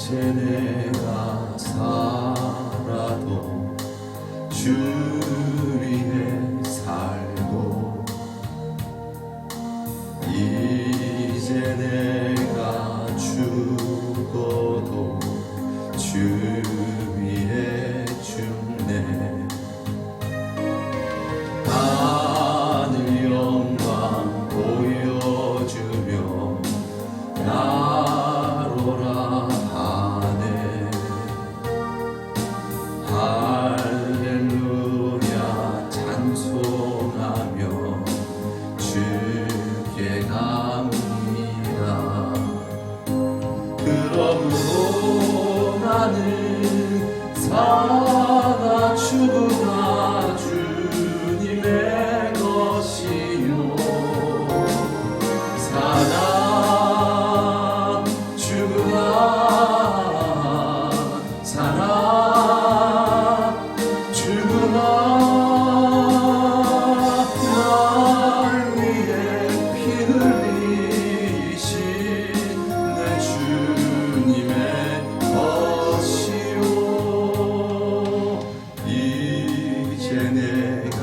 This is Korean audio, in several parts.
이제 내가 살아도 주 위에 살고 이제 내가 죽어도 주 위에 죽네. 하늘 영광 보여주며 나로라 하네. 할렐루야 찬송하며 주께 갑니다. 그러므로 나는 사나 죽으나 주님의 것이요 사나 죽으나 사나 죽으나 날 위해 피 흘리신 내 주님의 것이요 이제 내가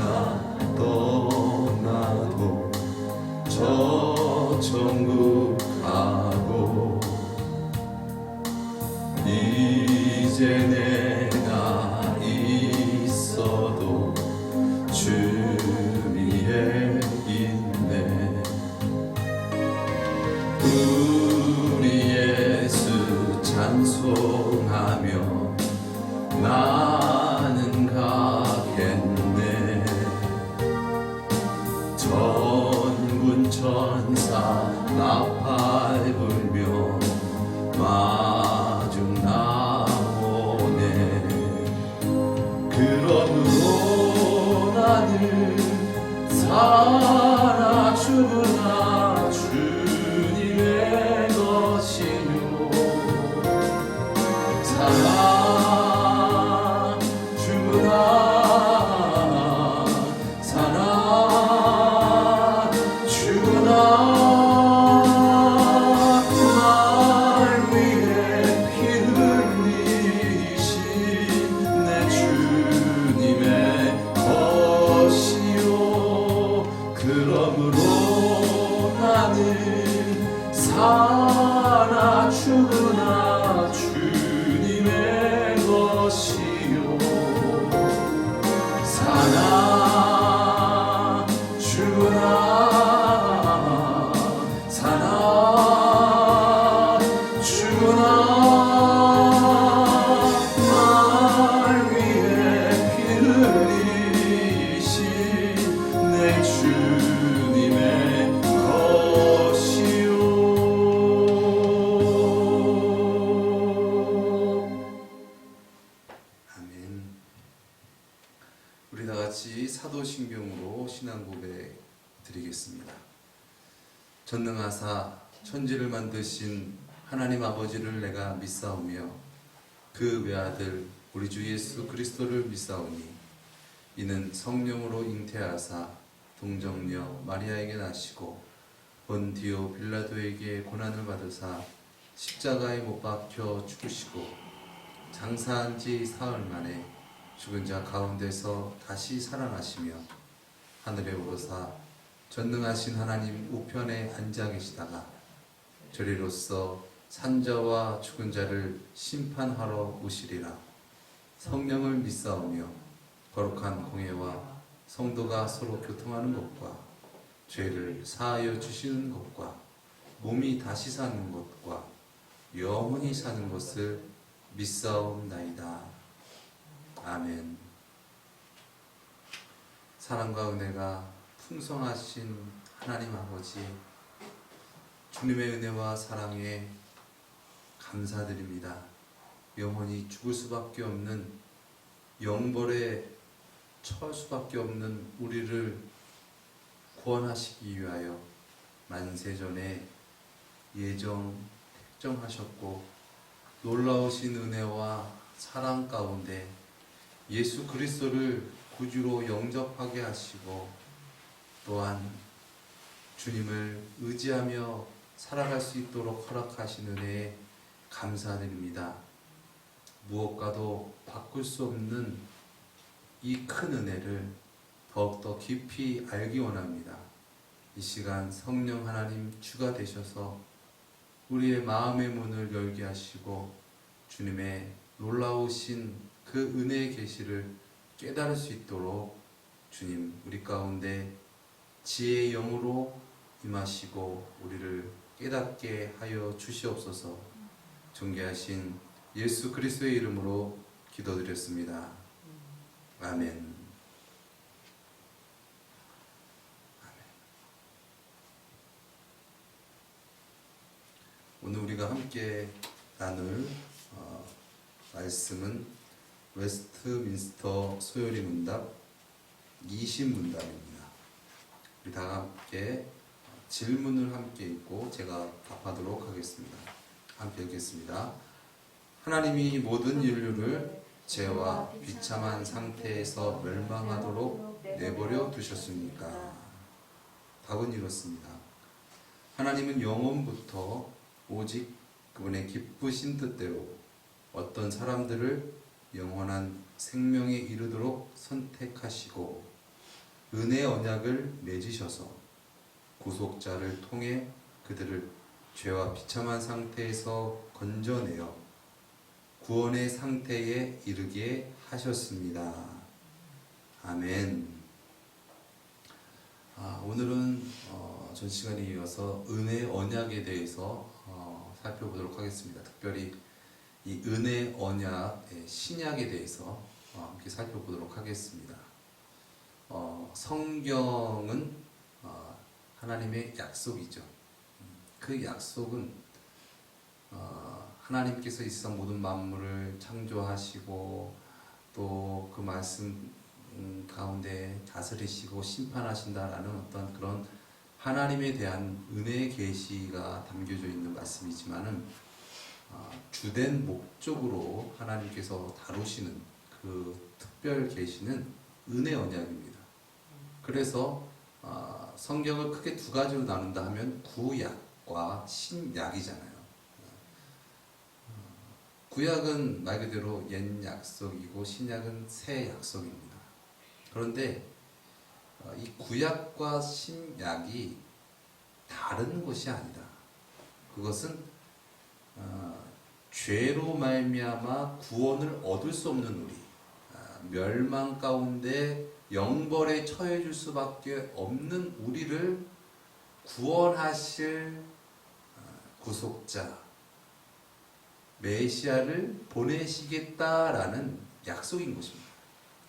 떠나도 저 천국 가고 이제 내가 있어도 주 위에 있네. 우리 예수 찬송하며 나는 가겠네. 전군 천사 나팔 불며 마중 나오네. 그러므로 나는 살아 죽으나 주님의 것이요 살아 죽으나 살아 죽으나 날 위해 피 흘리신 내 주님의 것이요 그러므로 나는 살아 죽으나 주님의 것이요 살아 죽으나 살아 죽으나 날 위해 피 흘리신 내 주님의 것이요. 아멘. 우리 다 같이 사도신경으로 신앙 고백 드리겠습니다. 전능하사 천지를 만드신 하나님 아버지를 내가 믿사오며 그 외아들 우리 주 예수 그리스도를 믿사오니 이는 성령으로 잉태하사 동정녀 마리아에게 나시고 본디오 빌라도에게 고난을 받으사 십자가에 못 박혀 죽으시고 장사한 지 사흘 만에 죽은 자 가운데서 다시 살아나시며 하늘에 오르사 전능하신 하나님 우편에 앉아 계시다가 저리로서 산자와 죽은 자를 심판하러 오시리라. 성령을 믿사오며 거룩한 공회와 성도가 서로 교통하는 것과 죄를 사하여 주시는 것과 몸이 다시 사는 것과 영원히 사는 것을 믿사옵나이다. 아멘. 사랑과 은혜가 풍성하신 하나님 아버지, 주님의 은혜와 사랑에 감사드립니다. 영원히 죽을 수밖에 없는 영벌에 처할 수밖에 없는 우리를 구원하시기 위하여 만세전에 택정하셨고 놀라우신 은혜와 사랑 가운데 예수 그리스도를 구주로 영접하게 하시고 또한 주님을 의지하며 살아갈 수 있도록 허락하신 은혜에 감사드립니다. 무엇과도 바꿀 수 없는 이 큰 은혜를 더욱더 깊이 알기 원합니다. 이 시간 성령 하나님 주가 되셔서 우리의 마음의 문을 열게 하시고 주님의 놀라우신 그 은혜의 계시를 깨달을 수 있도록 주님 우리 가운데 지혜의 영으로 임하시고 우리를 깨닫게 하여 주시옵소서. 존귀하신 예수 그리스도의 이름으로 기도드렸습니다. 아멘. 오늘 우리가 함께 나눌 말씀은 웨스트민스터 소요리 문답 20문답입니다. 우리 다 함께 질문을 함께 읽고 제가 답하도록 하겠습니다. 함께 읽겠습니다. 하나님이 모든 인류를 죄와 비참한 상태에서 멸망하도록 내버려 두셨습니까? 답은 이렇습니다. 하나님은 영원부터 오직 그분의 기쁘신 뜻대로 어떤 사람들을 영원한 생명에 이르도록 선택하시고 은혜 언약을 맺으셔서 구속자를 통해 그들을 죄와 비참한 상태에서 건져내어 구원의 상태에 이르게 하셨습니다. 아멘. 오늘은 전 시간에 이어서 은혜 언약에 대해서 살펴보도록 하겠습니다. 특별히 이 은혜 언약의 신약에 대해서 함께 살펴보도록 하겠습니다. 성경은 하나님의 약속이죠. 그 약속은 하나님께서 이 세상 모든 만물을 창조하시고 또 그 말씀 가운데 다스리시고 심판하신다라는 어떤 그런 하나님에 대한 은혜의 계시가 담겨져 있는 말씀이지만은 주된 목적으로 하나님께서 다루시는 그 특별 계시는 은혜 언약입니다. 그래서 성경을 크게 두 가지로 나눈다 하면 구약과 신약이잖아요. 구약은 말 그대로 옛 약속이고 신약은 새 약속입니다. 그런데 이 구약과 신약이 다른 것이 아니다. 그것은 죄로 말미암아 구원을 얻을 수 없는 우리, 멸망 가운데 영벌에 처해질 수밖에 없는 우리를 구원하실 구속자 메시아를 보내시겠다라는 약속인 것입니다.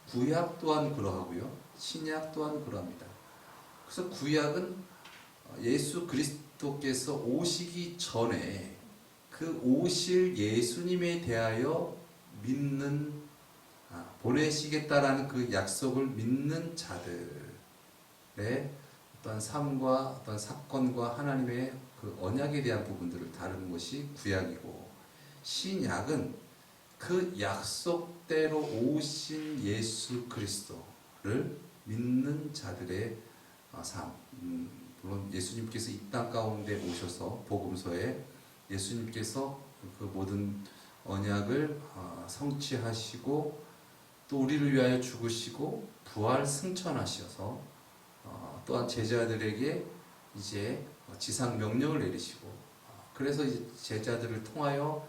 구약 또한 그러하고요, 신약 또한 그러합니다. 그래서 구약은 예수 그리스도께서 오시기 전에 그 오실 예수님에 대하여 믿는 보내시겠다라는 그 약속을 믿는 자들의 어떤 삶과 어떤 사건과 하나님의 그 언약에 대한 부분들을 다루는 것이 구약이고, 신약은 그 약속대로 오신 예수 그리스도를 믿는 자들의 삶. 물론 예수님께서 이 땅 가운데 오셔서 복음서에 예수님께서 그 모든 언약을 성취하시고 또 우리를 위하여 죽으시고 부활 승천하셔서 또한 제자들에게 이제 지상 명령을 내리시고, 그래서 이제 제자들을 통하여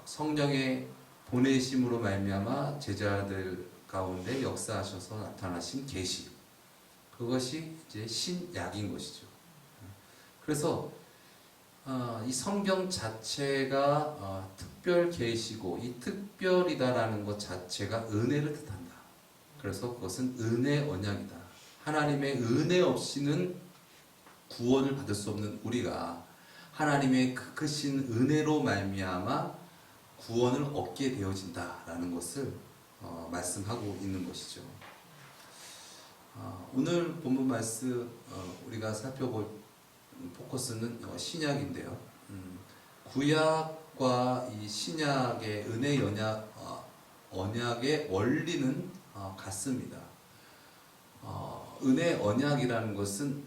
성령의 보내심으로 말미암아 제자들 가운데 역사하셔서 나타나신 계시, 그것이 이제 신약인 것이죠. 그래서 이 성경 자체가 특별 계시고 이 특별이다라는 것 자체가 은혜를 뜻한다. 그래서 그것은 은혜 언약이다. 하나님의 은혜 없이는 구원을 받을 수 없는 우리가 하나님의 크신 은혜로 말미암아 구원을 얻게 되어진다라는 것을 말씀하고 있는 것이죠. 오늘 본문 말씀 우리가 살펴볼 포커스는 신약인데요. 구약과 이 신약의 은혜 언약의 원리는 같습니다. 은혜 언약이라는 것은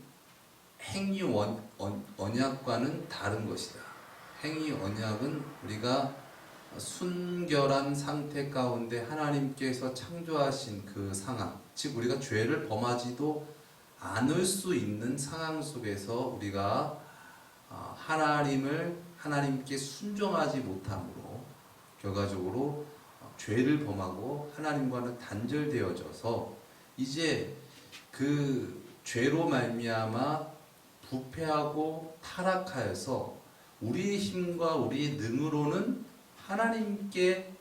행위 언약과는 다른 것이다. 행위 언약은 우리가 순결한 상태 가운데 하나님께서 창조하신 그 상황, 즉 우리가 죄를 범하지도 않을 수 있는 상황 속에서 우리가 하나님께 순종하지 못함으로 결과적으로 죄를 범하고 하나님과는 단절되어져서 이제 그 죄로 말미암아 부패하고 타락하여서 우리의 힘과 우리의 능으로는 하나님께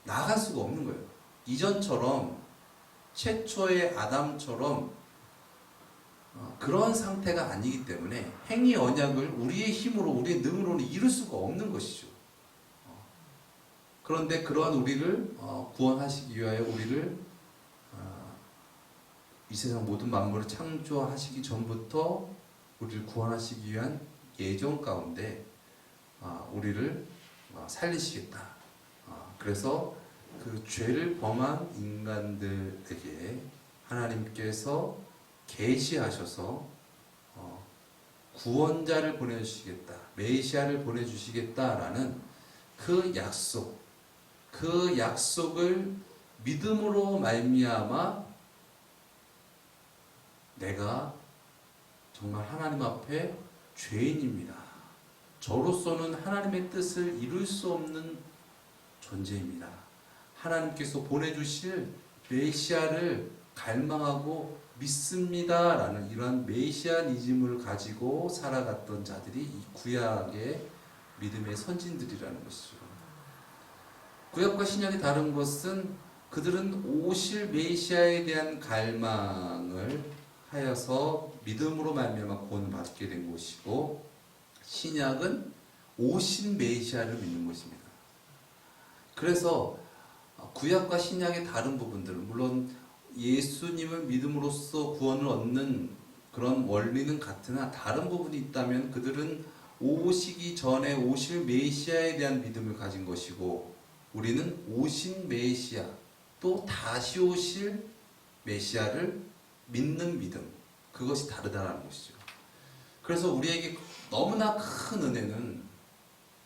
나아갈 수가 없는 거예요. 이전처럼 최초의 아담처럼 그런 상태가 아니기 때문에 행위 언약을 우리의 힘으로 우리의 능으로는 이룰 수가 없는 것이죠. 그런데 그러한 우리를 구원하시기 위하여 우리를 이 세상 모든 만물을 창조하시기 전부터 우리를 구원하시기 위한 예정 가운데 우리를 살리시겠다. 그래서 그 죄를 범한 인간들에게 하나님께서 계시하셔서 구원자를 보내주시겠다, 메시아를 보내주시겠다라는 그 약속을 믿음으로 말미암아 내가 정말 하나님 앞에 죄인입니다. 저로서는 하나님의 뜻을 이룰 수 없는 존재입니다. 하나님께서 보내주실 메시아를 갈망하고 믿습니다. 라는 이러한 메시아니즘을 가지고 살아갔던 자들이 이 구약의 믿음의 선진들이라는 것이죠. 구약과 신약이 다른 것은 그들은 오실 메시아에 대한 갈망을 하여서 믿음으로 말미암아 구원받게 된 것이고, 신약은 오신 메시아를 믿는 것입니다. 그래서 구약과 신약의 다른 부분들은 물론 예수님을 믿음으로써 구원을 얻는 그런 원리는 같으나 다른 부분이 있다면 그들은 오시기 전에 오실 메시아에 대한 믿음을 가진 것이고, 우리는 오신 메시아 또 다시 오실 메시아를 믿는 믿음, 그것이 다르다는 것이죠. 그래서 우리에게 너무나 큰 은혜는,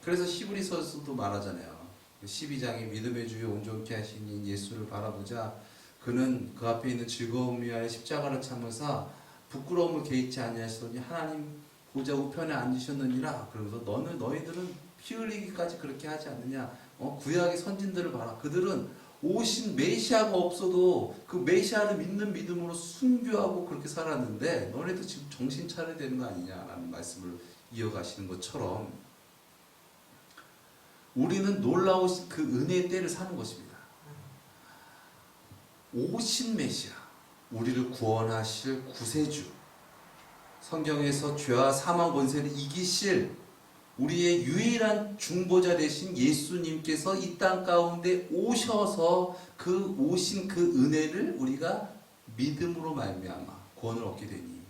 그래서 히브리서에서도 말하잖아요. 12장에 믿음의 주요 온전케 하시니 예수를 바라보자. 그는 그 앞에 있는 즐거움 위하여 십자가를 참으사 부끄러움을 개의치 아니하시더니 하나님 보좌 우편에 앉으셨느니라. 그러면서 너희들은 피 흘리기까지 그렇게 하지 않느냐. 구약의 선진들을 봐라. 그들은 오신 메시아가 없어도 그 메시아를 믿는 믿음으로 순교하고 그렇게 살았는데 너네도 지금 정신 차려야 되는 거 아니냐라는 말씀을 이어가시는 것처럼 우리는 놀라우신 그 은혜의 때를 사는 것입니다. 오신 메시아, 우리를 구원하실 구세주, 성경에서 죄와 사망 권세를 이기실 우리의 유일한 중보자 되신 예수님께서 이 땅 가운데 오셔서 그 오신 그 은혜를 우리가 믿음으로 말미암아 구원을 얻게 되니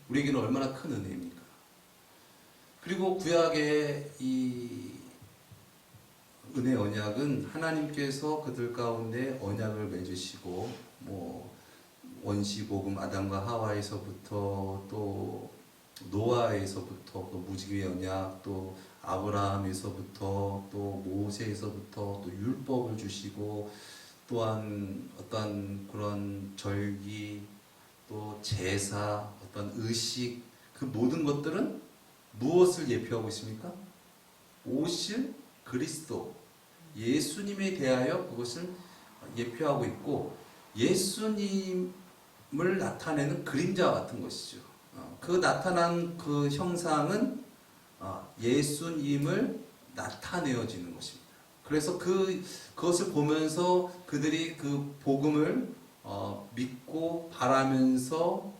우리에게는 얼마나 큰 은혜입니까? 그리고 구약의 이 은혜 언약은 하나님께서 그들 가운데 언약을 맺으시고 원시복음 아담과 하와에서부터 또 노아에서부터 또 무지개 언약, 또 아브라함에서부터 또 모세에서부터 또 율법을 주시고 또한 어떤 그런 절기, 또 제사, 어떤 의식, 그 모든 것들은 무엇을 예표하고 있습니까? 오실 그리스도, 예수님에 대하여 그것을 예표하고 있고 예수님을 나타내는 그림자와 같은 것이죠. 그 나타난 그 형상은 예수님을 나타내어지는 것입니다. 그래서 그것을 보면서 그들이 그 복음을 믿고 바라면서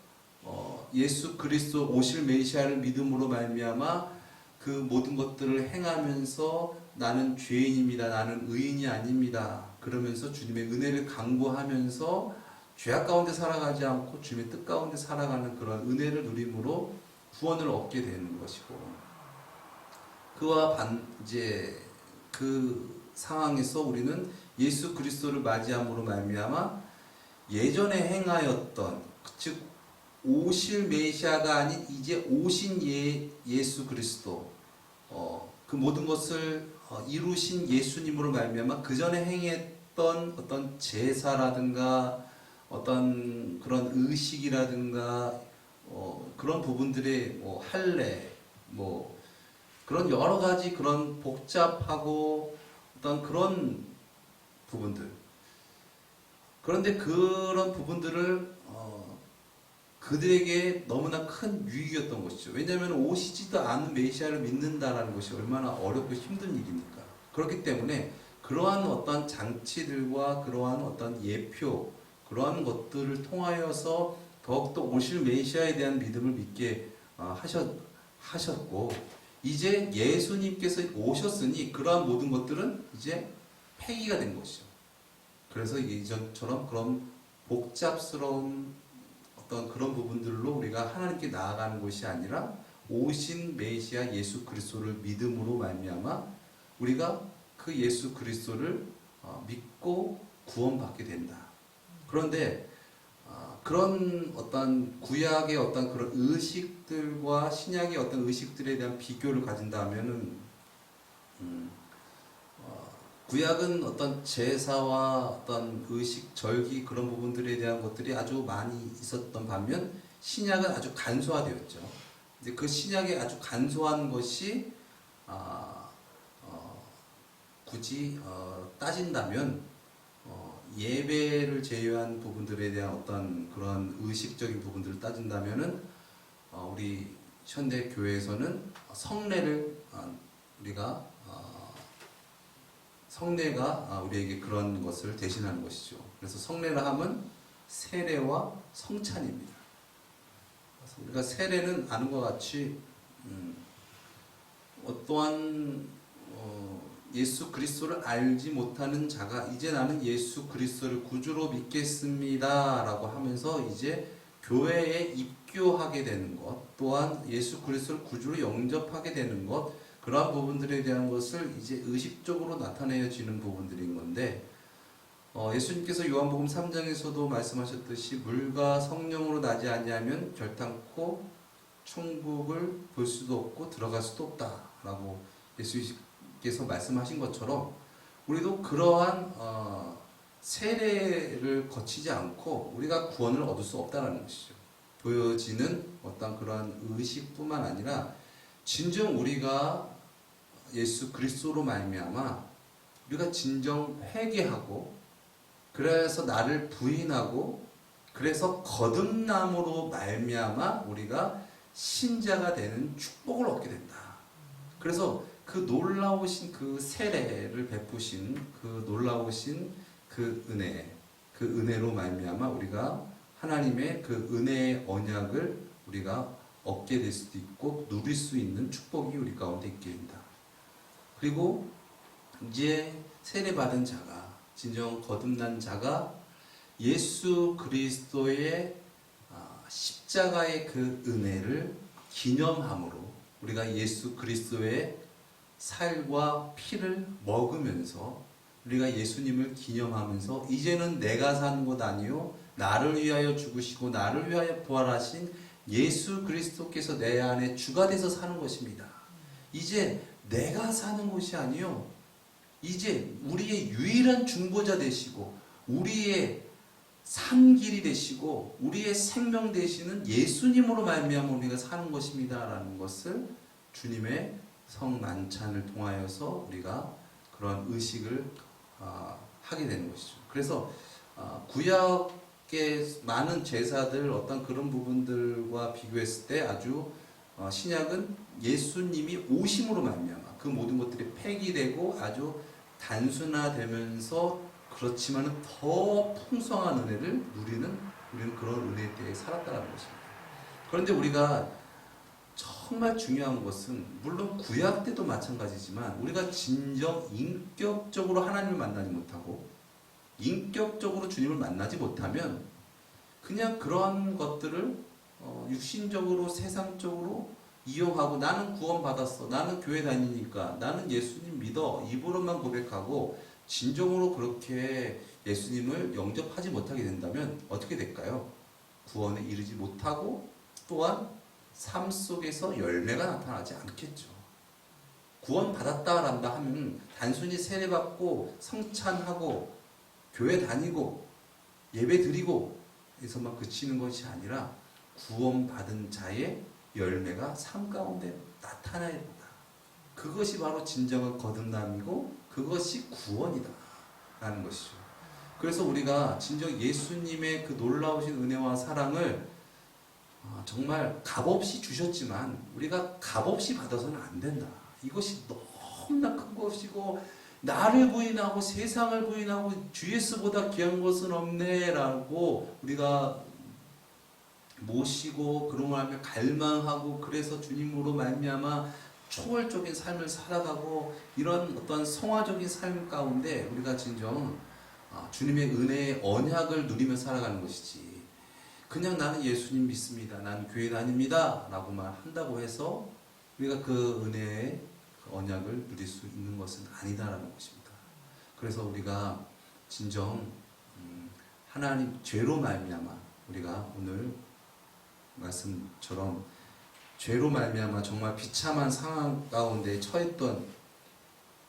예수 그리스도 오실 메시아를 믿음으로 말미암아 그 모든 것들을 행하면서 나는 죄인입니다. 나는 의인이 아닙니다. 그러면서 주님의 은혜를 강구하면서 죄악 가운데 살아가지 않고 주님의 뜻 가운데 살아가는 그런 은혜를 누림으로 구원을 얻게 되는 것이고, 이제 그 상황에서 우리는 예수 그리스도를 맞이함으로 말미암아 예전에 행하였던, 즉 오실 메시아가 아닌 이제 오신 예수 그리스도, 그 모든 것을 이루신 예수님으로 말미암아 그 전에 행했던 어떤 제사라든가 어떤 그런 의식이라든가 그런 부분들의 뭐 할례 뭐 그런 여러 가지 그런 복잡하고 어떤 그런 부분들, 그런데 그런 부분들을 그들에게 너무나 큰 유익이었던 것이죠. 왜냐하면 오시지도 않은 메시아를 믿는다라는 것이 얼마나 어렵고 힘든 일입니까? 그렇기 때문에 그러한 어떤 장치들과 그러한 어떤 예표, 그러한 것들을 통하여서 더욱더 오실 메시아에 대한 믿음을 믿게 하셨고, 이제 예수님께서 오셨으니 그러한 모든 것들은 이제 폐기가 된 것이죠. 그래서 이전처럼 그런 복잡스러운 어떤 그런 부분들로 우리가 하나님께 나아가는 것이 아니라 오신 메시아 예수 그리스도를 믿음으로 말미암아 우리가 그 예수 그리스도를 믿고 구원받게 된다. 그런데 그런 어떤 구약의 어떤 그런 의식들과 신약의 어떤 의식들에 대한 비교를 가진다면은 구약은 어떤 제사와 어떤 의식, 절기 그런 부분들에 대한 것들이 아주 많이 있었던 반면 신약은 아주 간소화되었죠. 이제 그 신약에 아주 간소한 것이 굳이 따진다면 예배를 제외한 부분들에 대한 어떤 그런 의식적인 부분들을 따진다면은 우리 현대 교회에서는 성례를 우리가 성례가 우리에게 그런 것을 대신하는 것이죠. 그래서 성례를 하면 세례와 성찬입니다. 그러니까 세례는 아는 것 같이 어떠한 예수 그리스도를 알지 못하는 자가 이제 나는 예수 그리스도를 구주로 믿겠습니다 라고 하면서 이제 교회에 입교하게 되는 것, 또한 예수 그리스도를 구주로 영접하게 되는 것, 그러한 부분들에 대한 것을 이제 의식적으로 나타내어지는 부분들인 건데, 예수님께서 요한복음 3장에서도 말씀하셨듯이 물과 성령으로 나지 아니하면 결단코 천국을 볼 수도 없고 들어갈 수도 없다라고 예수께서 말씀하신 것처럼 우리도 그러한 세례를 거치지 않고 우리가 구원을 얻을 수 없다는 것이죠. 보여지는 어떤 그러한 의식뿐만 아니라 진정 우리가 예수 그리스도로 말미암아 우리가 진정 회개하고 그래서 나를 부인하고 그래서 거듭남으로 말미암아 우리가 신자가 되는 축복을 얻게 된다. 그래서 그 놀라우신 그 세례를 베푸신 그 놀라우신 그 은혜로 말미암아 우리가 하나님의 그 은혜의 언약을 우리가 얻게 될 수도 있고 누릴 수 있는 축복이 우리 가운데 있게 된다. 그리고 이제 세례받은 자가 진정 거듭난 자가 예수 그리스도의 십자가의 그 은혜를 기념함으로 우리가 예수 그리스도의 살과 피를 먹으면서 우리가 예수님을 기념하면서 이제는 내가 사는 것 아니요 나를 위하여 죽으시고 나를 위하여 부활하신 예수 그리스도께서 내 안에 주가 돼서 사는 것입니다. 이제 내가 사는 것이 아니요 이제 우리의 유일한 중보자 되시고 우리의 산길이 되시고 우리의 생명 되시는 예수님으로 말미암아 우리가 사는 것입니다라는 것을 주님의 성만찬을 통하여서 우리가 그런 의식을 하게 되는 것이죠. 그래서 구약의 많은 제사들 어떤 그런 부분들과 비교했을 때 아주 신약은 예수님이 오심으로 말미암아 그 모든 것들이 폐기되고 아주 단순화되면서 그렇지만 더 풍성한 은혜를 우리는 그런 은혜 때에 살았다는 것입니다. 그런데 우리가 정말 중요한 것은 물론 구약 때도 마찬가지지만 우리가 진정 인격적으로 하나님을 만나지 못하고 인격적으로 주님을 만나지 못하면 그냥 그러한 것들을 육신적으로 세상적으로 이용하고 나는 구원받았어, 나는 교회 다니니까, 나는 예수님 믿어 입으로만 고백하고 진정으로 그렇게 예수님을 영접하지 못하게 된다면 어떻게 될까요? 구원에 이르지 못하고 또한 삶 속에서 열매가 나타나지 않겠죠. 구원 받았다란다 하면 단순히 세례받고 성찬하고 교회 다니고 예배 드리고 에서만 그치는 것이 아니라 구원받은 자의 열매가 삶 가운데 나타나야 된다. 그것이 바로 진정한 거듭남이고 그것이 구원이다 라는 것이죠. 그래서 우리가 진정 예수님의 그 놀라우신 은혜와 사랑을 정말 값없이 주셨지만 우리가 값없이 받아서는 안 된다. 이것이 너무나 큰 것이고 나를 부인하고 세상을 부인하고 주 예수보다 귀한 것은 없네 라고 우리가 모시고 그런 걸 하며 갈망하고 그래서 주님으로 말미암아 초월적인 삶을 살아가고 이런 어떤 성화적인 삶 가운데 우리가 진정 주님의 은혜의 언약을 누리며 살아가는 것이지, 그냥 나는 예수님 믿습니다, 나는 교회 다닙니다 라고만 한다고 해서 우리가 그 은혜의 언약을 누릴 수 있는 것은 아니다라는 것입니다. 그래서 우리가 진정 하나님 죄로 말미암아 우리가 오늘 말씀처럼 죄로 말미암아 정말 비참한 상황 가운데 처했던,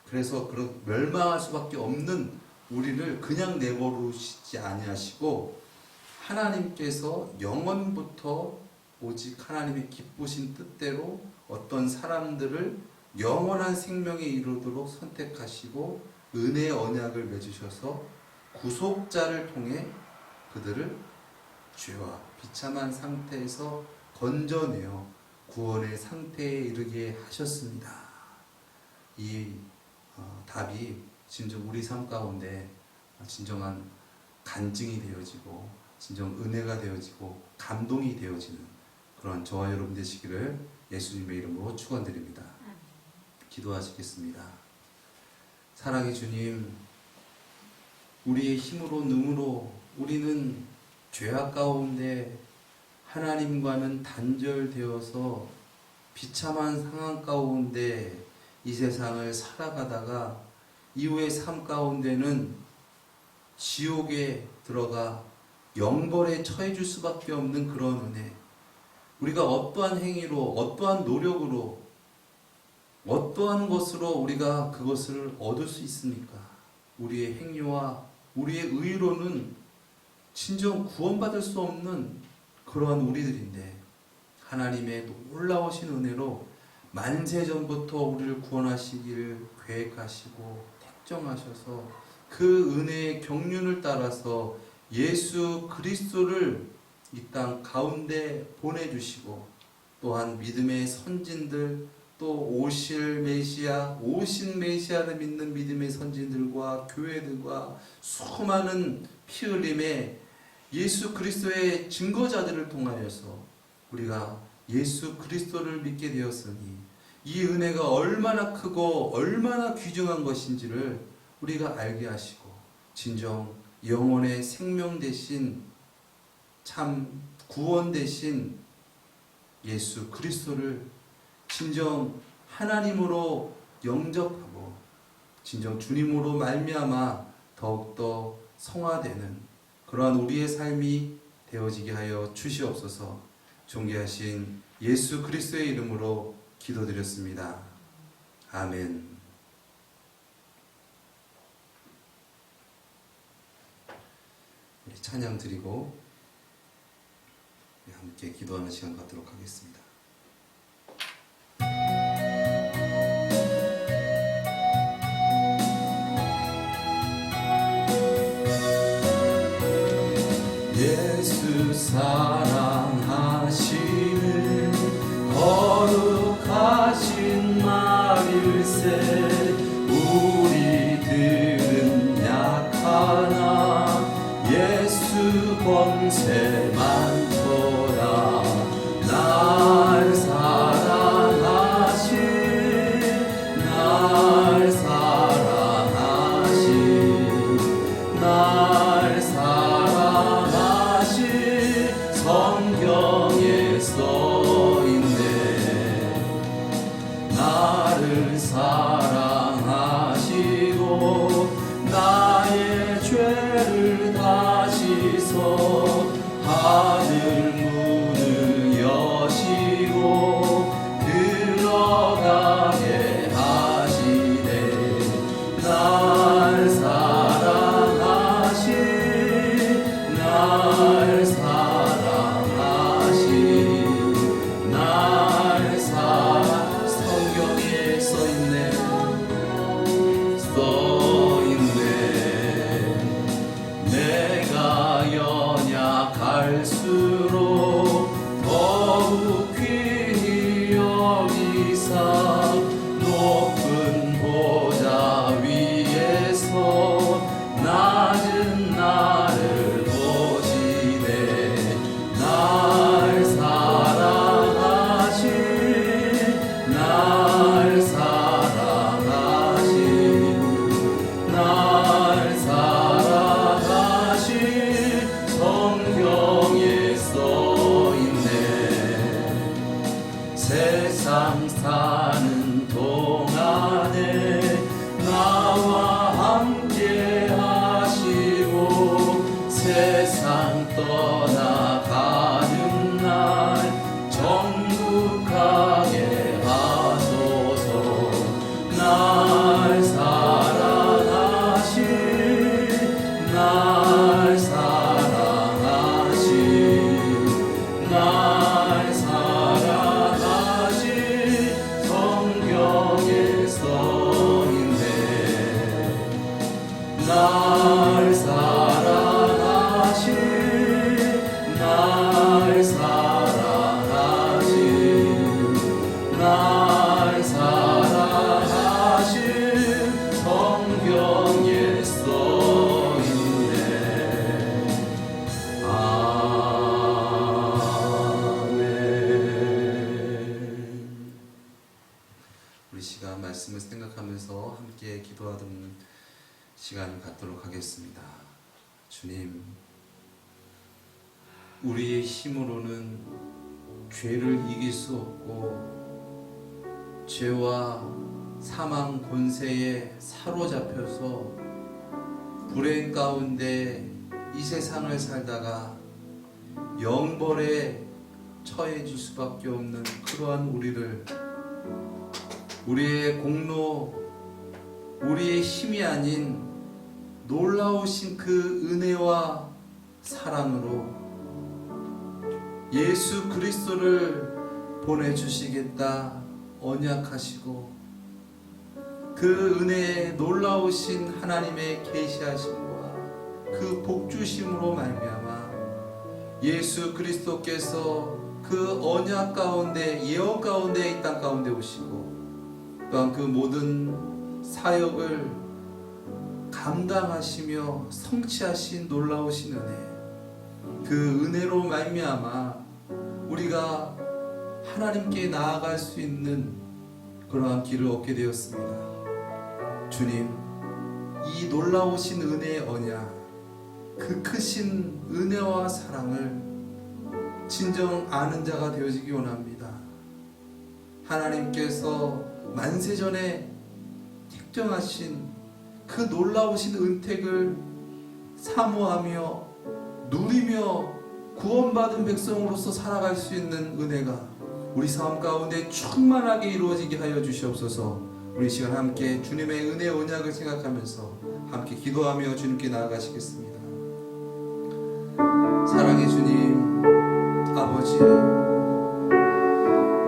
그래서 그런 멸망할 수밖에 없는 우리를 그냥 내버리시지 아니하시고 하나님께서 영원부터 오직 하나님의 기쁘신 뜻대로 어떤 사람들을 영원한 생명에 이르도록 선택하시고 은혜의 언약을 맺으셔서 구속자를 통해 그들을 죄와 비참한 상태에서 건져내어 구원의 상태에 이르게 하셨습니다. 이 답이 진정 우리 삶 가운데 진정한 간증이 되어지고 진정 은혜가 되어지고 감동이 되어지는 그런 저와 여러분 되시기를 예수님의 이름으로 축원드립니다. 기도하시겠습니다. 사랑의 주님, 우리의 힘으로 능으로 우리는 죄악 가운데 하나님과는 단절되어서 비참한 상황 가운데 이 세상을 살아가다가 이후의 삶 가운데는 지옥에 들어가 영벌에 처해질 수밖에 없는 그런 은혜, 우리가 어떠한 행위로 어떠한 노력으로 어떠한 것으로 우리가 그것을 얻을 수 있습니까? 우리의 행위와 우리의 의로는 진정 구원받을 수 없는 그러한 우리들인데 하나님의 놀라우신 은혜로 만세전부터 우리를 구원하시기를 계획하시고 택정하셔서 그 은혜의 경륜을 따라서 예수 그리스도를 이 땅 가운데 보내주시고 또한 믿음의 선진들 또 오신 메시아를 믿는 믿음의 선진들과 교회들과 수많은 피 흘림의 예수 그리스도의 증거자들을 통하여서 우리가 예수 그리스도를 믿게 되었으니 이 은혜가 얼마나 크고 얼마나 귀중한 것인지를 우리가 알게 하시고 진정 영혼의 생명 대신 참 구원 대신 예수 그리스도를 진정 하나님으로 영접하고 진정 주님으로 말미암아 더욱더 성화되는 그러한 우리의 삶이 되어지게 하여 주시옵소서. 존귀하신 예수 그리스도의 이름으로 기도드렸습니다. 아멘. 우리 찬양 드리고 함께 기도하는 시간 갖도록 하겠습니다. 예수 사랑하시는 거룩하신 말일세, 우리들은 약하나 예수 권세 많도다. 날 사랑하신 성경에 써있네. 나를 사랑하시고 나의 죄를 다시서 하늘 문을 여시고 들어가게 하시네. 말씀을 생각하면서 함께 기도하는 시간을 갖도록 하겠습니다. 주님, 우리의 힘으로는 죄를 이길 수 없고 죄와 사망 권세에 사로잡혀서 불행 가운데 이 세상을 살다가 영벌에 처해질 수밖에 없는 그러한 우리의 공로, 우리의 힘이 아닌 놀라우신 그 은혜와 사랑으로 예수 그리스도를 보내주시겠다 언약하시고 그 은혜에 놀라우신 하나님의 계시하심과 그 복주심으로 말미암아 예수 그리스도께서 그 언약 가운데 예언 가운데 이 땅 가운데 오시고 또한 그 모든 사역을 감당하시며 성취하신 놀라우신 은혜, 그 은혜로 말미암아 우리가 하나님께 나아갈 수 있는 그러한 길을 얻게 되었습니다. 주님, 이 놀라우신 은혜의 언약, 그 크신 은혜와 사랑을 진정 아는 자가 되어지기 원합니다. 하나님께서 만세전에 택정하신 그 놀라우신 은택을 사모하며 누리며 구원받은 백성으로서 살아갈 수 있는 은혜가 우리 삶 가운데 충만하게 이루어지게 하여 주시옵소서. 우리 시간 함께 주님의 은혜 언약을 생각하면서 함께 기도하며 주님께 나아가시겠습니다. 사랑의 주님, 아버지,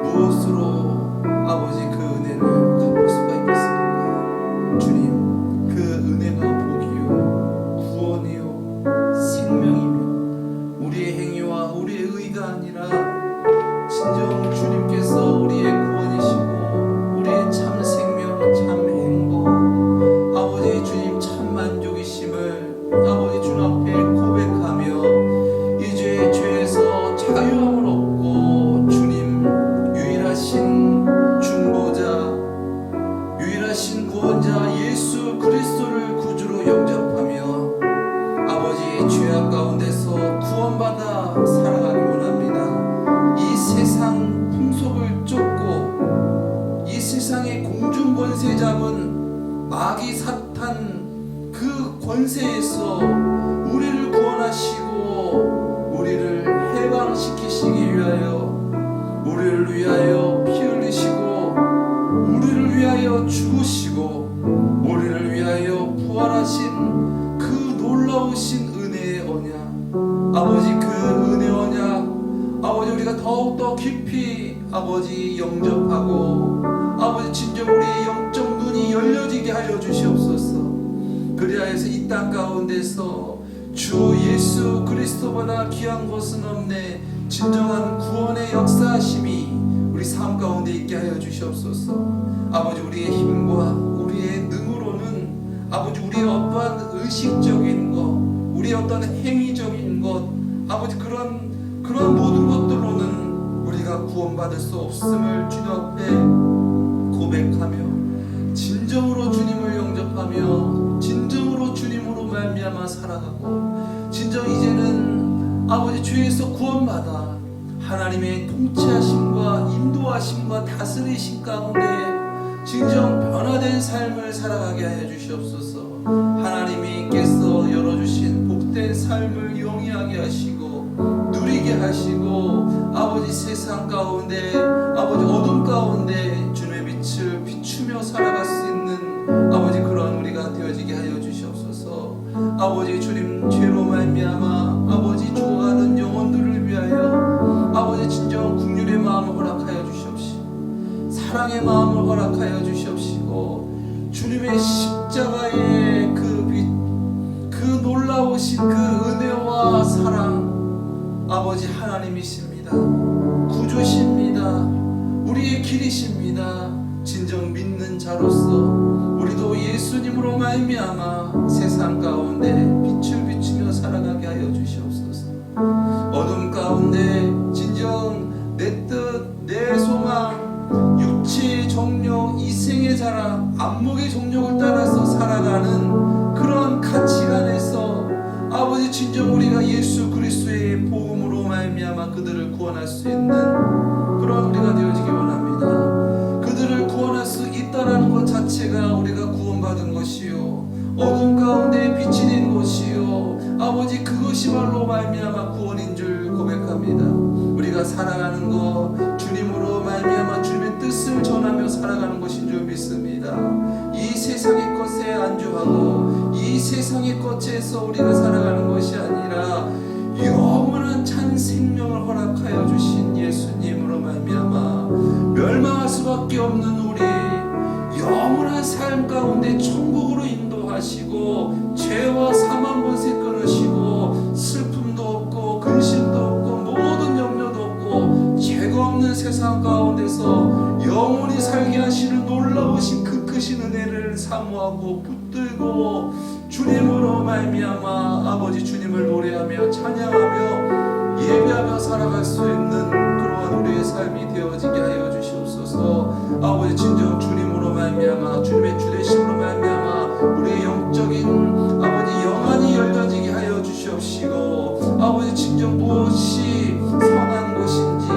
무엇으로 아버지 그 은혜를 갚을 수가 있겠습니까? 주님, 그 은혜가 복이요 구원이요 생명이며 우리의 행위와 우리의 의가 아니라 진정 주님께서 우리의 구원이시고 우리의 참 생명, 참 행복, 아버지 주님 참 만족이심을 아버지 주님 앞에 고백하며 이제 죄에서 자유함을 얻고 주님 유일하신 중보자, 유일하신 구원자 예수 그리스도를 구주로 영접하며 아버지 죄악 가운데서 구원받아 살아가기 원합니다. 이 세상 풍속을 쫓고 이 세상의 공중 권세 잡은 마귀 사탄 그 권세에서 우리를 구원하시고 우리를 해방시키시기 위하여 우리를 위하여 피 흘리시고 우리를 위하여 죽으시고 우리를 위하여 부활하신 그 놀라우신 은혜의 언약, 아버지 그 은혜 언약 아버지 우리가 더욱더 깊이 아버지 영접하고 아버지 진정 우리의 영적 눈이 열려지게 하여 주시옵소서. 그리하여서 이 땅 가운데서 주 예수 그리스도보다 귀한 것은 없네 진정한 구원의 역사하심이 우리 삶 가운데 있게 하여 주시옵소서. 아버지 우리의 힘과 우리의 능으로는 아버지 우리의 어떠한 의식적인 것, 우리의 어떠한 행위적인 것, 아버지 그런 모든 것들로는 우리가 구원받을 수 없음을 주님 앞에 고백하며 진정으로 주님을 영접하며 진정으로 주님으로 말미암아 살아가고 진정 이제는 아버지 죄에서 구원받아 하나님의 통치하심과 인도하심과 다스리심 가운데 진정 변화된 삶을 살아가게 하여 주시옵소서. 하나님께서 열어주신 복된 삶을 영위하게 하시고 누리게 하시고 아버지 세상 가운데 아버지 어둠 가운데 주님의 빛을 비추며 살아갈 수 있는 아버지 그런 우리가 되어지게 하여 주시옵소서. 아버지 주님 죄로 말미암아 아버지 죽어가는 영혼들을 위하여 아버지 진정 긍휼의 마음을 허락하여 주시옵시고 사랑의 마음을 허락하여 주시옵시고 주님의 십자가의 그 빛, 그 놀라우신 그 은혜와 사랑 아버지 하나님이십니다. 구주십니다. 우리의 길이십니다. 진정 믿는 자로서 우리도 예수님으로 말미암아 세상 가운데 빛을 비추며 살아가게 하여 주시옵소서. 어둠 가운데 진정 내 뜻, 내 소망, 육체의 정욕, 이생의 자랑, 안목의 정욕을 따라서 살아가는 그런 가치관에서 아버지 진정 우리가 예수 그리스도의 복음으로 말미암아 그들을 구원할 수 있는 그런 우리가 되어지기 원합니다. 그들을 구원할 수 있다라는 것 자체가 우리가 구원받은 것이요, 어둠 가운데 빛이 된 것이요, 아버지 그것이 말로 말미암아 구원인 줄 고백합니다. 우리가 살아가는 것 주님으로 말미암아 주님의 뜻을 전하며 살아가는 것인 줄 믿습니다. 이 세상의 것에 안주하고 이 세상의 것에서 우리가 살아가는 것이 아니라 영원한 찬 생명을 허락하여 주신 예수님으로 말미암아 멸망할 수밖에 없는 우리 영원한 삶 가운데 천국으로 인도하시고 죄와 사망 권세 끊으시고 슬픔도 없고 근심도 없고 모든 염려도 없고 죄가 없는 세상 가운데서 영원히 살게 하시는 놀라우신 그 크신 은혜를 사모하고 붙들고 주님으로 말미암아 아버지 주님을 노래하며 찬양하며 예배하며 살아갈 수 있는 그러한 우리의 삶이 되어지게 하여 주시옵소서. 아버지 진정 주님으로 말미암아 주님의 주되심으로 말미암아 우리의 영적인 아버지 영안이 열려지게 하여 주시옵시고, 아버지 진정 무엇이 선한 것인지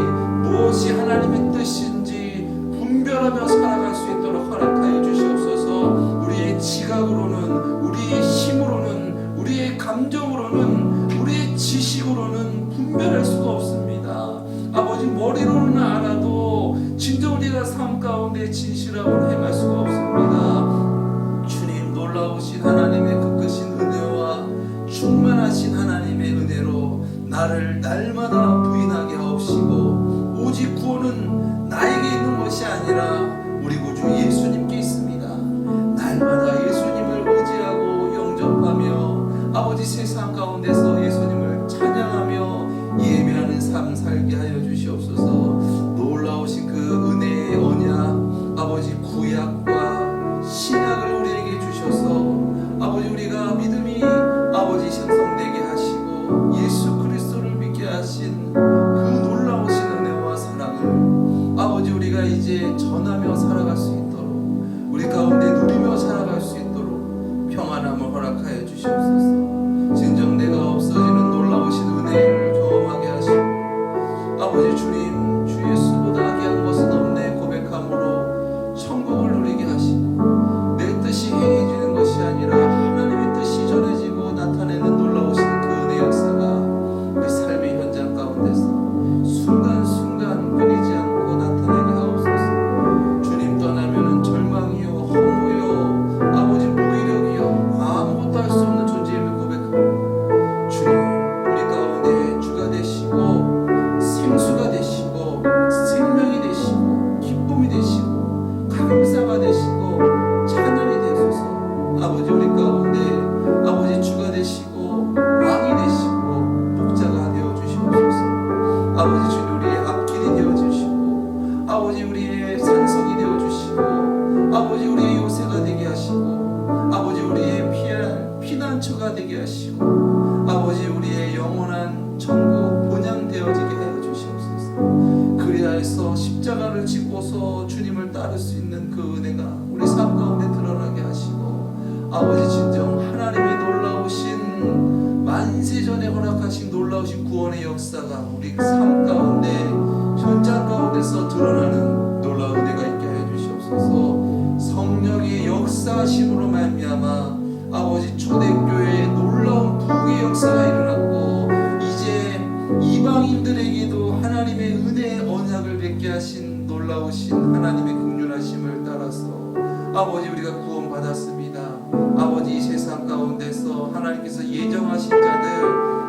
무엇이 하나님의 뜻인지 분별하며 살아갈 수 있도록 허락하여 주시옵소서. 우리의 지각으로는, 우리의 힘으로는, 우리의 감정으로는, 우리의 지식으로는 분별할 수가 없습니다. 아버지 머리로는 알아도 진정 우리가 삶 가운데 진실함을 행할 수가 없습니다. 주님 놀라우신 하나님의 그 크신 은혜와 충만하신 하나님의 은혜로 나를 날마다 부인하게 하옵시고, 오직 구원은 나에게 있는 것이 아니라 우리 구주 예수님께 있습니다. 날마다 예수님을 의지하고 영접하며 아버지 세상 가운데서 예수님을 찬양하며 예배하는 삶 살게 하여 주시옵소서. 놀라우신 그 은혜의 언약, 아버지 구약과 신약을 우리에게 주셔서 아버지 우리가 믿음이 아버지 형성되게 하시고 예수 그리스도를 믿게 하신 그 놀라우신 은혜와 사랑을 아버지 우리가 이제 전하며 살아갈 수 있도록, 우리 가운데 누리며 살아갈 수 있도록 평안함을 허락하여 주시옵소서. 진정 내가 없어지는 놀라우신 은혜를 경험하게 하시고, 아버지 주님 주 예수보다 귀한 것은 없네 고백함으로 천국을 누리게 하시고, 내 뜻이 행해지는 것이 아니라 하나님의 뜻이 전해지고 나타내는 놀라우신 그 은혜 역사가 우리 삶의 현장 가운데서 순간순간 끊이지 않고 나타나게 하옵소서. 주님 떠나면은 절망이요, 허무요, 아버지 무기력이요, 아무것도 할 수 없는 존재임을 고백합니다. 주님 우리 가운데 주가 되시고 생수가 되시고 생명이 되시고 기쁨이 되시고 감사가 되시고 찬양이 되소서. 아버지 우리 가운데 아버지 주가 되시고 왕이 되시고 목자가 되어 주시옵소서. 아버지 주님 우리의 앞길이 되어 주시고, 아버지 우리의 산성이 되어 주시고, 아버지 우리의 요새가 되게 하시고, 아버지 우리의 피할 피난처가 되게 하시고, 아버지 우리의 영원한 천국 본향 되어지게 하여 주시옵소서. 그리하여서 십자가를 지고서 주님을 따를 수 있는 그 은혜가 우리 삶 가운데 드러나게 하시고, 아버지 진정 하나님의 놀라우신 만세전에 허락하신 놀라우신 구원의 역사가 우리 삶 가운데 현장 가운데서 드러나는 놀라운 은혜가 있게 하여 주시옵소서. 성령의 역사하심으로 말미암아 아버지 초대교회에 놀라운 부흥의 역사가 일어났고, 이제 이방인들에게도 하나님의 은혜의 언약을 뵙게 하신 놀라우신 하나님의 긍휼하심을 따라서 아버지 우리가 구원받았습니다. 아버지 이 세상 가운데서 하나님께서 예정하신 자들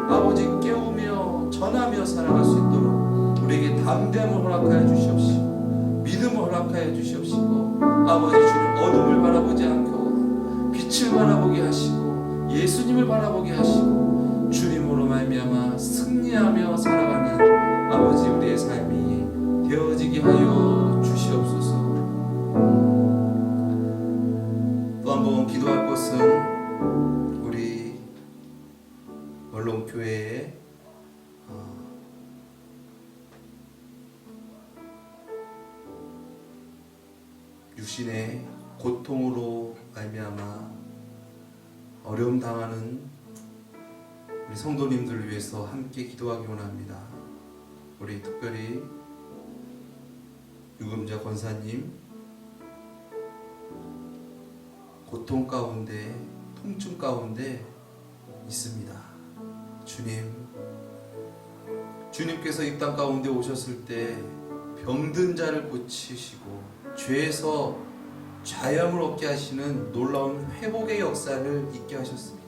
아버지 깨우며 전하며 살아갈 수 있도록 우리에게 담대함을 허락하여 주시옵시고, 믿음을 허락하여 주시옵시고, 아버지 주님 어둠을 바라보지 않고 빛을 바라보게 하시고 예수님을 바라보게 하시고 주님으로 말미암아 승리하며 살아가는 아버지 우리의 삶이 되어지게 하여 주시옵소서. 또 한 번 기도할 것은 우리 언론교회의 육신의 고통으로 말미암아 어려움 당하는 우리 성도님들을 위해서 함께 기도하기 원합니다. 우리 특별히 유금자 권사님 고통 가운데, 통증 가운데 있습니다. 주님께서 이 땅 가운데 오셨을 때 병든 자를 고치시고 죄에서 자유함을 얻게 하시는 놀라운 회복의 역사를 있게 하셨습니다.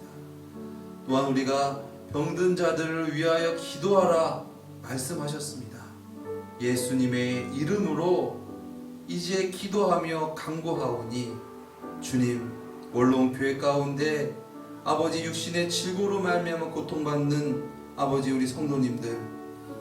또한 우리가 병든 자들을 위하여 기도하라 말씀하셨습니다. 예수님의 이름으로 이제 기도하며 간구하오니 주님, 원로온 교회 가운데 아버지 육신의 질고로 말미암아 고통받는 아버지 우리 성도님들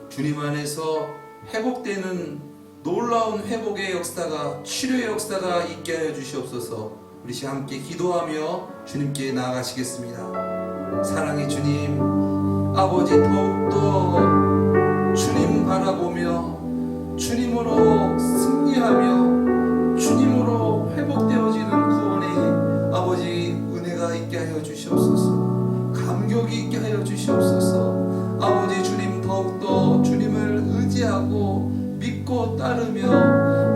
주님 안에서 회복되는 놀라운 회복의 역사가, 치료의 역사가 있게 하여 주시옵소서. 우리 시간 함께 기도하며 주님께 나아가시겠습니다. 사랑의 주님, 아버지 더욱더 주님 바라보며 주님으로 승리하며 주님으로 회복되어지는 구원의 아버지 은혜가 있게 하여 주시옵소서. 감격이 있게 하여 주시옵소서. 아버지 주님, 더욱더 주님을 의지하고 믿고 따르며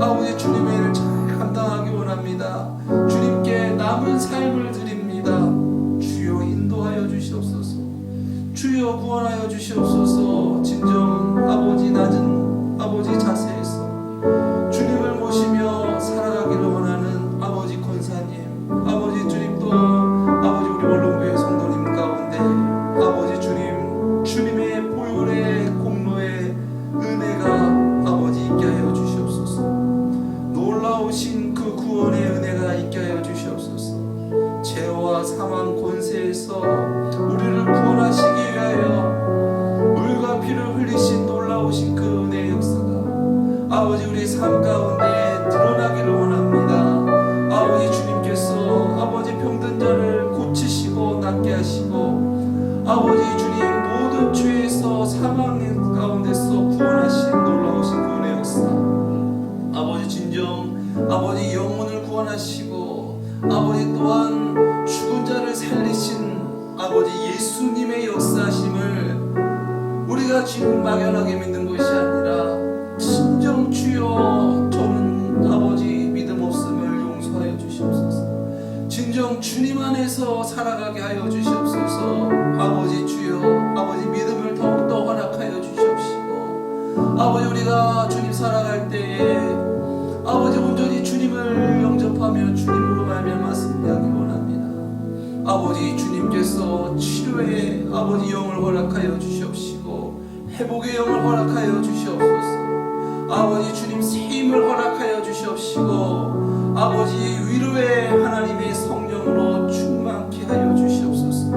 아버지 주님의 일을 잘 감당하기 원합니다. 주님께 남은 삶을 드립니다. 주여 인도하여 주시옵소서. 주여 구원하여 주시옵소서. 진정 아버지 낮은 아버지 자세에서 주님을 모시며 살아가기를 원하는 아버지 권사님, 아버지 주님, 또 아버지 우리 원룸교회 성도님 가운데 아버지 주님, 주님의 보혈의 공로의 은혜가 아버지 있게 하여 주시옵소서. 놀라우신 그 구원의 은혜가 있게 하여 주시옵소서. 죄와 사망 권세에서 우리를 구원하시기 위하여 물과 피를 흘리신 놀라우신 그 은혜의 역사가 아버지 우리 삶 가운데 드러나기를 원합니다. 아버지 주님께서 아버지 병든 자를 고치시고 낫게 하시고 아버지 주님 모든 죄에서 사망 가운데서 구원하신 놀라우신 그 은혜의 역사, 아버지 진정 아버지 영혼을 구원하시고 아버지 또한 죽은 자를 살리신 아버지 예수님의 역사심을 우리가 지금 막연하게 믿는 것이 아니라 진정 주여 저는 아버지 믿음 없음을 용서하여 주시옵소서. 진정 주님 안에서 살아가게 하여 주시옵소서. 아버지 주여 아버지 믿음을 더욱더 허락하여 주시옵시고 아버지 우리가 주님 살아갈 때에 아버지 온전히 주님을 영접하며 주님으로 말미암아 승리하기 원합니다. 아버지 주님께서 치료의 아버지 영을 허락하여 주시옵시고 회복의 영을 허락하여 주시옵소서. 아버지 주님 세임을 허락하여 주시옵시고 아버지 위로의 하나님의 성령으로 충만케 하여 주시옵소서.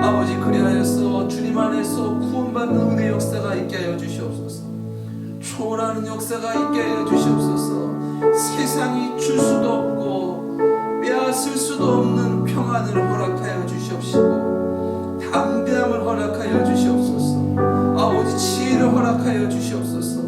아버지 그리하여서 주님 안에서 구원받는 은혜 역사가 있게 하여 주시옵소서. 초월하는 역사가 있게 하여 주시옵소서. 세상이 줄 수도 없고 빼앗을 수도 없는 평안을 허락하여 주시옵시고 담대함을 허락하여 주시옵소서. 아버지 지혜를 허락하여 주시옵소서.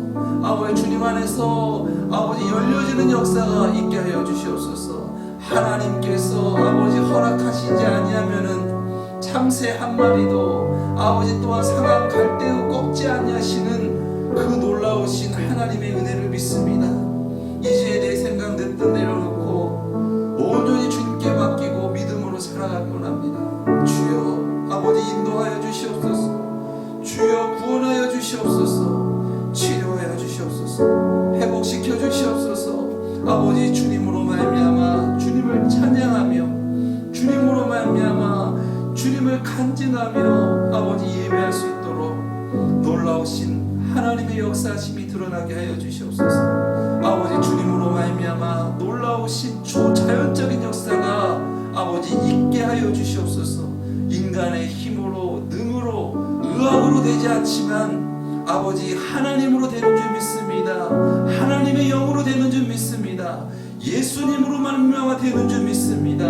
아버지 주님 안에서 아버지 열려지는 역사가 있게 하여 주시옵소서. 하나님께서 아버지 허락하시지 아니하면은 참새 한 마리도 아버지 또한 상한 갈대도 꺾지 아니하시는 그 놀라우신 하나님의 은혜를 믿습니다. 이제 내 생각 내 뜻 내려놓고 온전히 주님께 맡기고 믿음으로 살아가기 원합니다. 주여 아버지 인도하여 주시옵소서. 주여 구원하여 주시옵소서. 치료하여 주시옵소서. 회복시켜 주시옵소서. 아버지 주님으로 말미암아 주님을 찬양하며 주님으로 말미암아 주님을 간증하며 아버지 예배할 수 있도록 놀라우신 하나님의 역사심이 드러나게 하여 주시옵소서. 아버지 주님으로 말미암아 놀라우신 초자연적인 역사가 아버지 있게 하여 주시옵소서. 인간의 힘으로 능으로 의학으로 되지 않지만 아버지 하나님으로 되는 줄 믿습니다. 하나님의 영으로 되는 줄 믿습니다. 예수님으로 말미암아 되는 줄 믿습니다.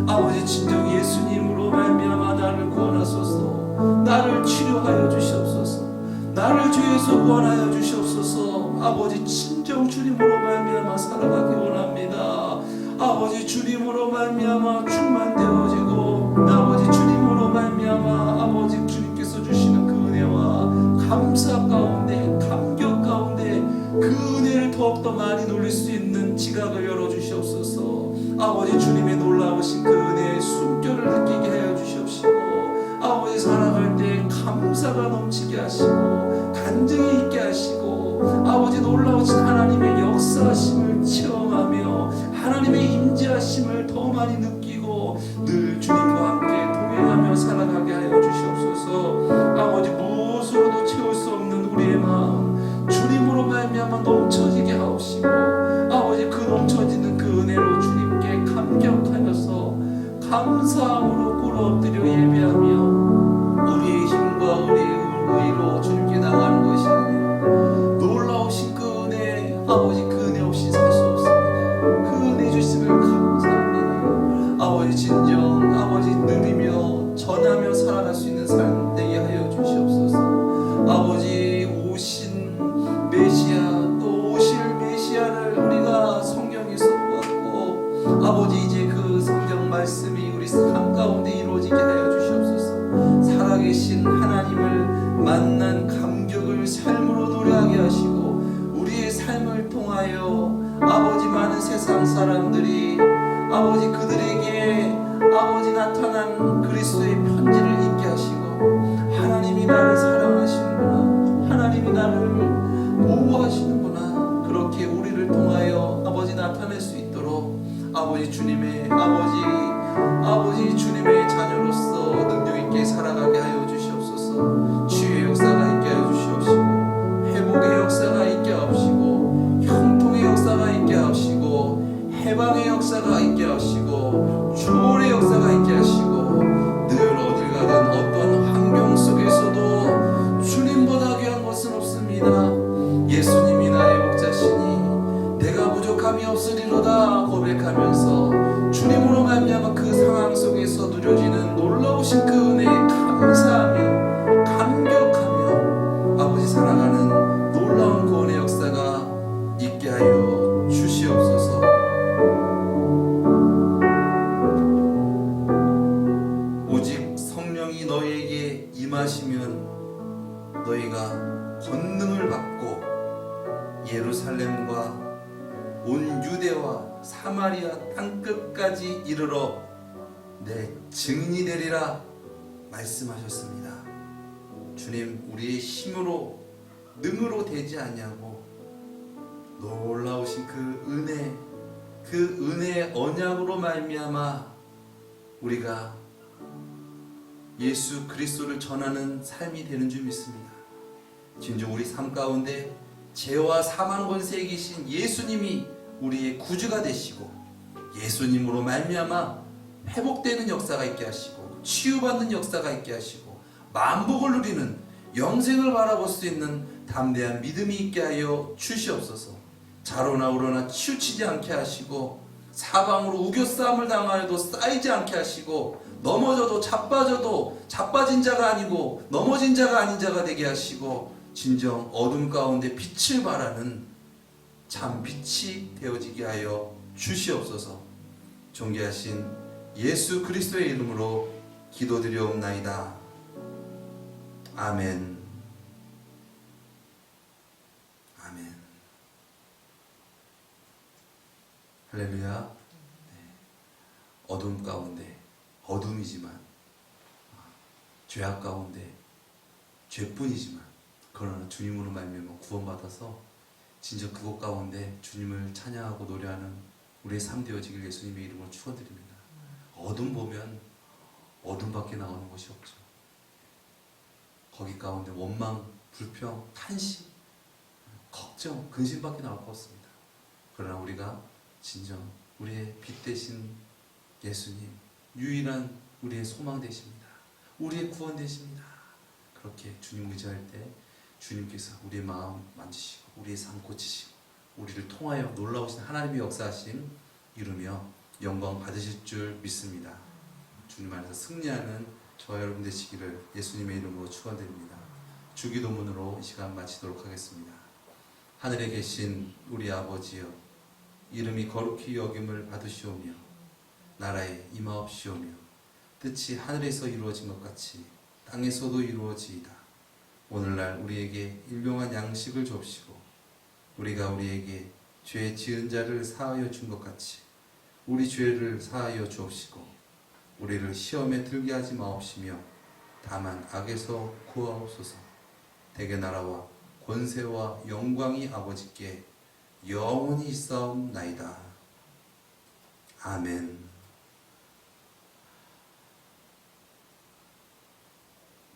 아버지 진정 예수님으로 말미암아 나를 구원하소서. 나를 치료하여 주시옵소서. 나를 죄에서 구원하여 주시옵소서. 아버지 진정 주님으로 말미암아 살아가기 원합니다. 아버지 주님으로 말미암아 충만되어지고 아버지 주님으로 말미암아 아버지 주님께서 주시는 그 은혜와 감사 가운데 감격 가운데 그 은혜를 더욱더 많이 누릴 수 있는 지각을 열어주시옵소서. 아버지 주님의 놀라우신 그 은혜의 숨결을 느끼게 하여 주시옵시고 아버지 살아갈 때 감사가 넘치게 하시고 간증이 있게 하시고 아버지 놀라우신 하나님의 역사하심을 체험하며 하나님의 임재하심을 더 많이 느끼고 늘 주님과 함께 동행하며 살아가게 하여 주시옵소서. 아버지 무엇으로도 채울 수 없는 우리의 마음 주님으로 말미암아 넘쳐지게 하옵시고 아버지 그 넘쳐지는 그 은혜로 주님께 감격하여서 감사함으로 꿇어 엎드려 예배하며 우리의 힘과 우리의 의로 주님께 나가는 것이 아니라 놀라우신 그 은혜 아버지 그 은혜 없이 살 수 없습니다. 그 은혜 주심을 감사합니다. 아버지 진정 아버지 누리며 전하며 살아갈 수 있는 삶 되게 하여 주시옵소서. 아버지 오신 메시아 또 오실 메시아를 우리가 성경에서 보았고 아버지 이제 그 성경 말씀이 우리 삶 가운데 이루어지게 하여 주시옵소서. 살아계신 하나님을 만난 감격을 삶으로 노래하게 하시고 우리의 삶을 통하여 아버지 많은 세상 사람들이 아버지 그들에게 아버지 나타난 그리스도의 편지를 읽게 하시고 하나님이 나를 사랑하시는구나 하나님이 나를 보호하시는구나 그렇게 우리를 통하여 아버지 나타낼 수 있도록 아버지 주님의 아버지 주님의 자녀로서 능력 있게 살아가게 하여 주시옵소서. 치유의 역사가 있게 하여 주시옵시고 회복의 역사가 있게 하옵시고 형통의 역사가 있게 하옵시고 해방의 역사가 있게 하시고 초월의 역사가 있게 하시고 늘 어딜 가든 어떤 환경 속에서도 주님보다 귀한 것은 없습니다. 예수님이 나의 목자시니 내가 부족함이 없으리로다 고백하면서 주님으로 말미암아 그 상황 속에서 누려지는 놀라우신 그 은혜에 감사하며 감격하며 아버지 살아가는 놀라운 그 은혜 역사가 있게 하여 주시옵소서. 오직 성령이 너희에게 임하시면 너희가 권능을 받고 예루살렘과 온 유대와 사마리아 땅끝까지 이르러 내 증인이 되리라 말씀하셨습니다. 주님 우리의 힘으로 능으로 되지 아니하고 놀라우신 그 은혜의 언약으로 말미암아 우리가 예수 그리스도를 전하는 삶이 되는 줄 믿습니다. 진정 우리 삶 가운데 죄와 사망 권세에 계신 예수님이 우리의 구주가 되시고 예수님으로 말미암아 회복되는 역사가 있게 하시고 치유받는 역사가 있게 하시고 만복을 누리는 영생을 바라볼 수 있는 담대한 믿음이 있게 하여 주시옵소서. 자로나 우러나 치우치지 않게 하시고 사방으로 우겨싸움을 당하여도 쌓이지 않게 하시고 넘어져도 자빠진 자가 아니고 넘어진 자가 아닌 자가 되게 하시고 진정 어둠 가운데 빛을 발하는 참 빛이 되어지게 하여 주시옵소서. 존귀하신 예수 그리스도의 이름으로 기도드리옵나이다. 아멘. 아멘. 할렐루야. 네. 어둠 가운데 어둠이지만 죄악 가운데 죄뿐이지만 그러나 주님으로 말미암아 구원받아서 진짜 그곳 가운데 주님을 찬양하고 노래하는 우리의 삶 되어지길 예수님의 이름으로 축원드립니다. 어둠 보면 어둠밖에 나오는 것이 없죠. 거기 가운데 원망, 불평, 탄식, 걱정, 근심밖에 나올 것 없습니다. 그러나 우리가 진정 우리의 빛 되신 예수님, 유일한 우리의 소망 되십니다. 우리의 구원 되십니다. 그렇게 주님 의지할 때 주님께서 우리의 마음 만지시고 우리의 삶 고치시고 우리를 통하여 놀라우신 하나님의 역사하심 이루며 영광 받으실 줄 믿습니다. 주님 안에서 승리하는 저와 여러분 되시기를 예수님의 이름으로 축원드립니다. 주기도문으로 이 시간 마치도록 하겠습니다. 하늘에 계신 우리 아버지여, 이름이 거룩히 여김을 받으시오며 나라에 임하옵시오며 뜻이 하늘에서 이루어진 것 같이 땅에서도 이루어지이다. 오늘날 우리에게 일용할 양식을 줍시고 우리가 우리에게 죄 지은 자를 사하여 준 것 같이 우리 죄를 사하여 주옵시고 우리를 시험에 들게 하지 마옵시며 다만 악에서 구하옵소서. 대개 나라와 권세와 영광이 아버지께 영원히 있사옵나이다. 아멘.